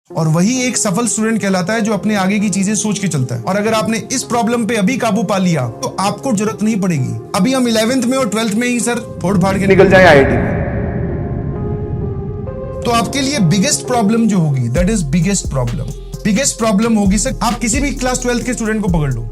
और वही एक सफल स्टूडेंट कहलाता है जो अपने आगे की चीजें सोच के चलता है। और अगर आपने इस प्रॉब्लम पे अभी काबू पा लिया तो आपको जरूरत नहीं पड़ेगी अभी हम 11th में और 12th में ही सर फोड़ फाड़ के निकल जाए IIT में। तो आपके लिए बिगेस्ट प्रॉब्लम जो होगी, दैट इज बिगेस्ट प्रॉब्लम होगी सर, आप किसी भी क्लास 12th के स्टूडेंट को पकड़ लो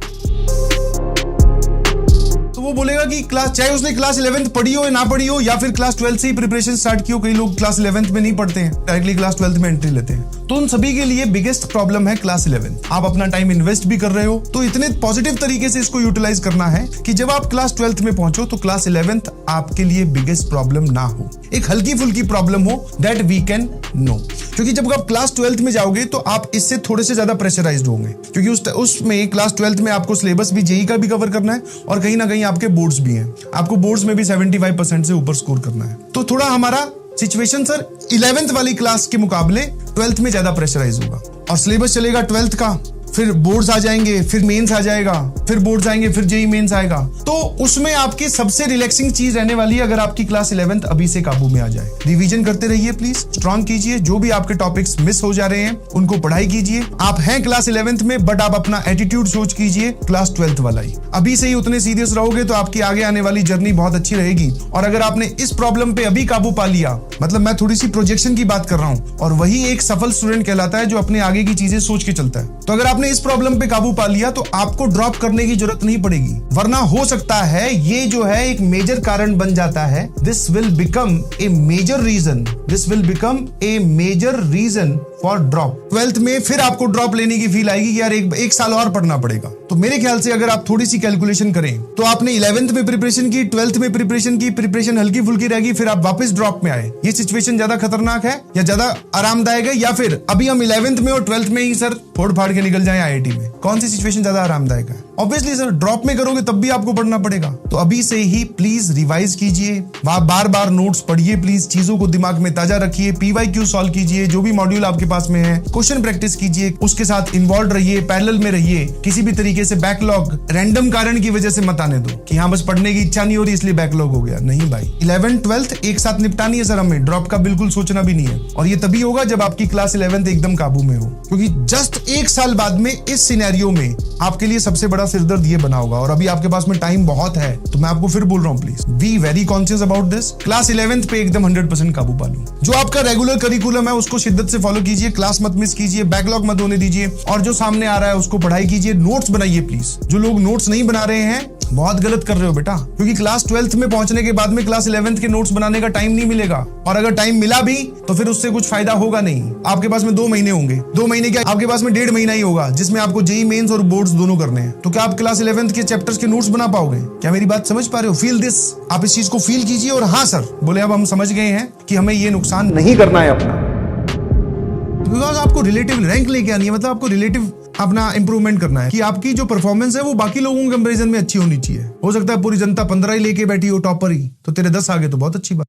तो वो बोलेगा कि क्लास, चाहे उसने क्लास 11th पढ़ी हो या ना पढ़ी हो, या फिर क्लास 12th से ही प्रिपरेशन स्टार्ट की हो। कई लोग क्लास 11th में नहीं पढ़ते हैं, डायरेक्टली क्लास 12th में एंट्री लेते हैं। तो उन सभी के लिए बिगेस्ट प्रॉब्लम है क्लास 11th। आप अपना टाइम इन्वेस्ट भी कर रहे हो तो इतने पॉजिटिव तरीके से इसको यूटिलाइज करना है कि जब आप क्लास 12th में पहुंचो तो क्लास 11th आपके लिए बिगेस्ट प्रॉब्लम ना हो, एक हल्की फुल्की प्रॉब्लम हो, दैट वी कैन नो। क्योंकि जब आप क्लास 12th में जाओगे तो आप इससे थोड़े से ज्यादा प्रेशराइज्ड होंगे, क्योंकि उसमें क्लास 12th में आपको सिलेबस भी जेईई का भी कवर करना है और कहीं ना कहीं आपके बोर्ड्स भी हैं, आपको बोर्ड्स में भी 75% से ऊपर स्कोर करना है। तो थोड़ा हमारा सिचुएशन सर 11th वाली क्लास के मुकाबले 12th में ज्यादा प्रेशराइज होगा। और सिलेबस चलेगा 12th का, फिर बोर्ड्स आ जाएंगे, फिर मेंस आ जाएगा, फिर बोर्ड्स आएंगे, फिर जेईई मेंस आएगा। तो उसमें आपकी सबसे रिलैक्सिंग चीज रहने वाली है अगर आपकी क्लास 11th अभी से काबू में आ जाए। रिवीजन करते रहिए प्लीज, स्ट्रॉन्ग कीजिए, जो भी आपके टॉपिक्स मिस हो जा रहे हैं उनको पढ़ाई कीजिए। आप हैं क्लास 11th में बट आप अपना एटीट्यूड सोच कीजिए क्लास 12th वाला ही। अभी से ही उतने सीरियस रहोगे तो आपकी आगे आने वाली जर्नी बहुत अच्छी रहेगी। और अगर आपने इस प्रॉब्लम पे अभी काबू पा लिया, मतलब मैं थोड़ी सी प्रोजेक्शन की बात कर रहा हूं, और वही एक सफल स्टूडेंट कहलाता है जो अपने आगे की चीजें सोच के चलता है। तो अगर आपने इस प्रॉब्लम पे काबू पा लिया तो आपको ड्रॉप करने की जरूरत नहीं पड़ेगी, वरना हो सकता है ये जो है एक मेजर कारण बन जाता है। This will become a major reason for drop. 12th में फिर आपको ड्रॉप लेने की फील आएगी कि यार एक साल और पढ़ना पड़ेगा। तो मेरे ख्याल से अगर आप थोड़ी सी कैलकुलेशन करें तो आपने 11th में प्रिपरेशन की, 12th में प्रिपरेशन की, प्रिपरेशन हल्की फुल्की रहेगी, फिर आप वापस ड्रॉप में आए। ये सिचुएशन ज्यादा खतरनाक है या ज्यादा आरामदायक है, या फिर अभी हम 11th में और 12th में ही सर फोड़ फाड़ के निकल जाए IIT में? कौन सी सिचुएशन ज्यादा आरामदायक है? ऑब्वियसली सर ड्रॉप में करोगे तब भी आपको पढ़ना पड़ेगा। तो अभी से ही प्लीज रिवाइज कीजिए, बार बार नोट्स पढ़िए, प्लीज चीजों को दिमाग में ताजा रखिए, PYQ सॉल्व कीजिए, जो भी मॉड्यूल आपके पास में है क्वेश्चन प्रैक्टिस कीजिए, उसके साथ इन्वॉल्व रहिए, पैरेलल में रहिए। किसी भी तरीके से बैकलॉग रैंडम कारण की वजह से मत आने दो कि हाँ बस पढ़ने की इच्छा नहीं हो रही इसलिए बैकलॉग हो गया। नहीं भाई, 11th 12th एक साथ निपटानी है सर, हमें ड्रॉप का बिल्कुल सोचना भी नहीं है। और ये तभी होगा जब आपकी क्लास 11th एकदम काबू में हो, क्योंकि जस्ट एक साल बाद में इस सिनेरियो में आपके लिए सबसे बड़ा सिरदर्द ये बना होगा। और अभी आपके पास में टाइम बहुत है, तो मैं आपको फिर बोल रहा हूँ, please be very conscious about this. Class 11th पे एकदम 100% काबू पा लो। जो आपका रेगुलर करिकुलम है उसको शिद्दत से फॉलो कीजिए, क्लास मत मिस कीजिए, बैकलॉग मत होने दीजिए, और जो सामने आ रहा है उसको पढ़ाई कीजिए। नोट्स बनाइए प्लीज। जो लोग नोट्स नहीं बना रहे हैं बहुत गलत कर रहे हो बेटा, क्योंकि क्लास 12th में पहुंचने के बाद में क्लास 11th के नोट्स बनाने का टाइम नहीं मिलेगा, और अगर टाइम मिला भी तो फिर उससे कुछ फायदा होगा नहीं। आपके पास में 2 महीने होंगे, 2 महीने क्या आपके पास में 1.5 महीना ही होगा जिसमें आपको जेईई मेंस और बोर्ड्स दोनों करने हैं। तो क्या आप क्लास 11th के चैप्टर्स के नोट्स बना पाओगे? क्या मेरी बात समझ पा रहे हो? फील दिस, आप इस चीज को फील कीजिए। और हाँ सर बोले अब हम समझ गए हैं कि हमें ये नुकसान नहीं करना है अपना, बिकॉज आपको रिलेटिव रैंक लेके आनी है, मतलब आपको रिलेटिव अपना इंप्रूवमेंट करना है कि आपकी जो परफॉर्मेंस है वो बाकी लोगों के कंपैरिजन में अच्छी होनी चाहिए। हो सकता है पूरी जनता 15 ही लेके बैठी हो टॉपर ही, तो तेरे 10 आगे तो बहुत अच्छी बात।